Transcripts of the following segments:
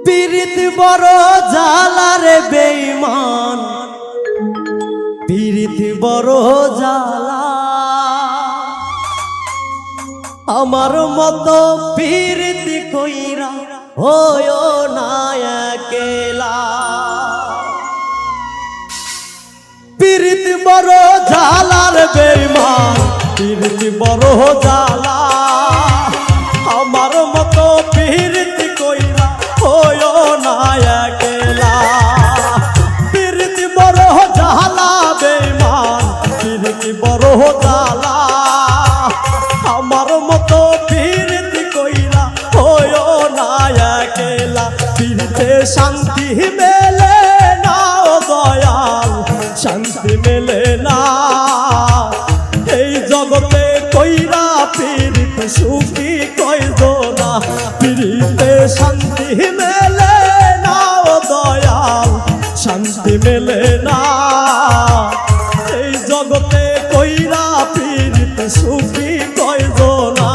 পীড়িত বড় জ্বালা রে বেঈমান, পীড়িত বড় জ্বালা। আমার মতো পীড়িত কইরা হয়ো না একলা। পীড়িত বড় জ্বালা রে বেঈমান, পীড়িত বড় জ্বালা। আমার মতো পীড়িত কইরা হয়ো না একলা। পীড়িত বড় জ্বালা বেঈমান, পীড়িত বড় জ্বালা। আমার মতো পীড়িত কইরা হয়ো না একলা। পীড়িতে শান্তি মেলে না ও দয়াল, শান্তি মেলে না। এই জগতে কইরা পীড়িত সুখী কয়জনা। পীড়িতে শান্তি মেলে না ও দয়াল, শান্তি মেলে না। এই জগতে কইরা পীড়িত সুখী কয়জনা।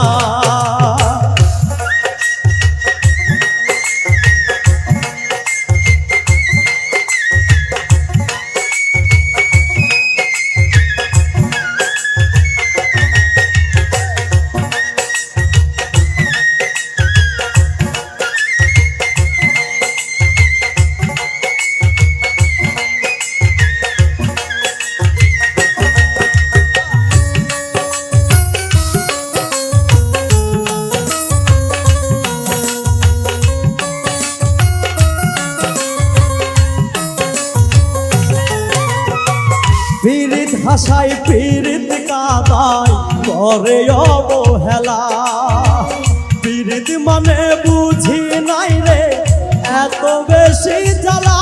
পীড়িত হাসাই পীড়িত কাদাই করে অবহেলা। পীড়িত মানে বুঝি নাই রে এত বেশি জ্বালা।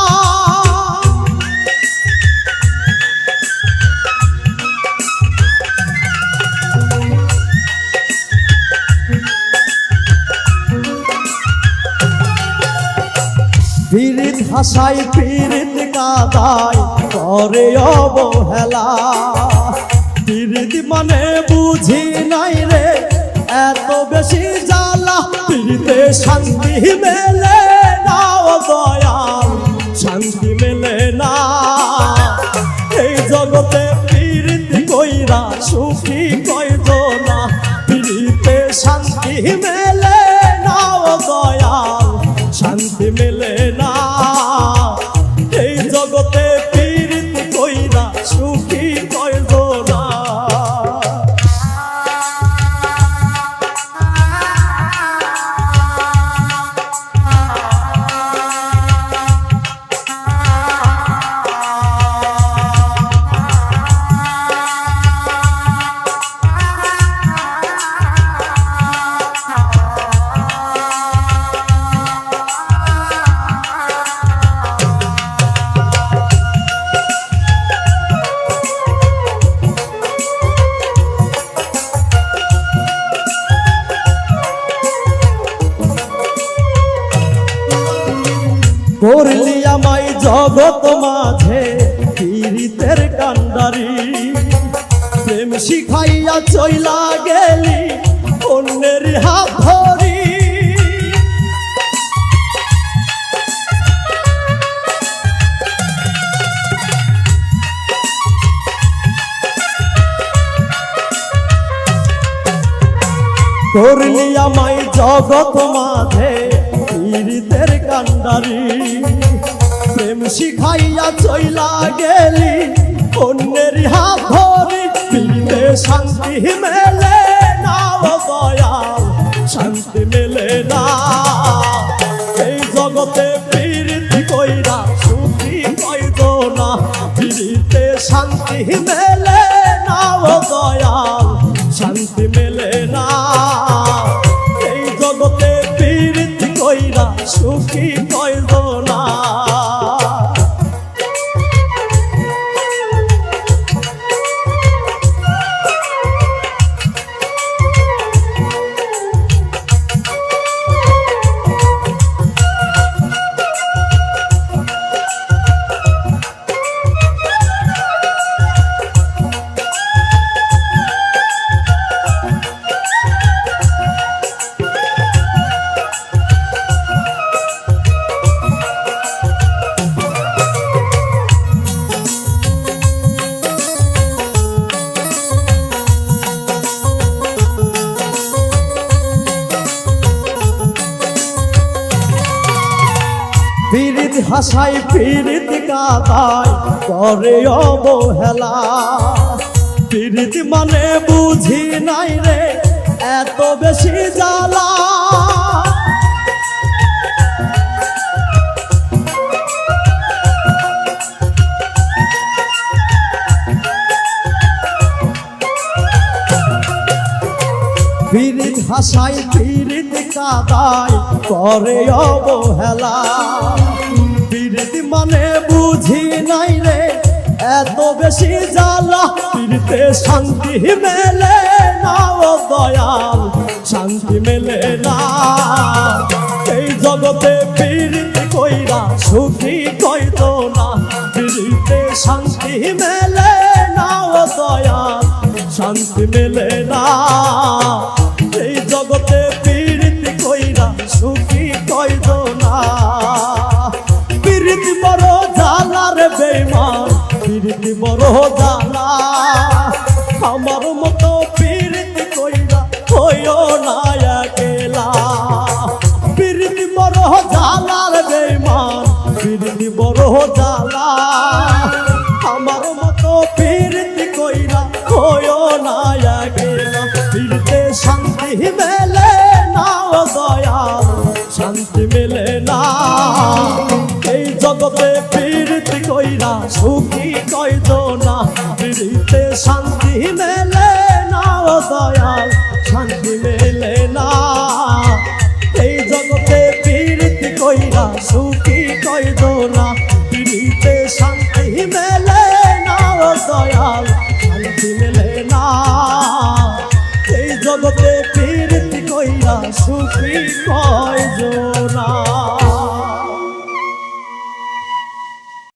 পীড়িত হাসাই পীড়িত কাদাই করে অবহেলা। পীড়িত মানে বুঝি নাই রে এত বেশি জ্বালা। পীড়িতে শান্তি মেলে না ও দয়াল, শান্তি মেলে না। এই জগতে পীড়িত কইরা সুখী কয়জনা। পীড়িতে শান্তি মেলে না ও দয়াল, শান্তি মেলে না। এই জগতে পীড়িত কইরা সুখী কয়জনা। করলি আমায় জগৎ মাঝে পীড়িতের কান্ডারি। প্রেম শিখাইয়া চইলা গেলি অন্যের হাত ধরি। করলি আমায় জগৎ মাঝে পীড়িতের কান্ডারি। প্রেম শিখাইয়া চইলা গেলি অন্যের হাত ধরি। পীড়িতে শান্তি মেলে না ও দয়াল, শান্তি মেলে না। এই জগতে পীড়িত কইরা সুখী কয়জনা। পীড়িতে শান্তি মেলে না ও দয়াল, শান্তি মেলে না। এই জগতে পীড়িত কইরা সুখী কয়জনা। হাসাই পীড়িত কাদায় করে অবহেলা পীড়িত মানে বুঝি নাই রে এত বেশি জ্বালা পীড়িত হাসাই পীড়িত কাদায় করে অবহেলা পীড়িত মানে বুঝি নাই রে এত বেশি জ্বালা পীড়িতে শান্তি মেলে না ও দয়াল শান্তি মেলে না এই জগতে পীড়িত কইরা সুখী কইতো না পীড়িতে শান্তি মেলে না ও দয়াল শান্তি মেলে না এই জগতে পীড়িত কইরা সুখী কইতো না পীড়িত বড় জ্বালা রে বেঈমান পীড়িত বড় জ্বালা আমার মতো পীড়িত কইরা হইও না একলা পীড়িত বড় জ্বালা রে বেঈমান পীড়িত বড় জ্বালা আমার মতো পীড়িত কইরা হইও না একলা পীড়িতে শান্তি মেলে না ও দয়াল শান্তি মেলে না এই জগতে পীড়িত কইরা সুখী কইতো না পীড়িতে শান্তি মেলে না ও দয়াল শান্তি মেলে না এই জগতে পীড়িত কইরা সুখী কইতো না পীড়িতে শান্তি মেলে না ও দয়াল শান্তি মেলে না এই জগতে পীড়িত কইরা সুখী কইতো না।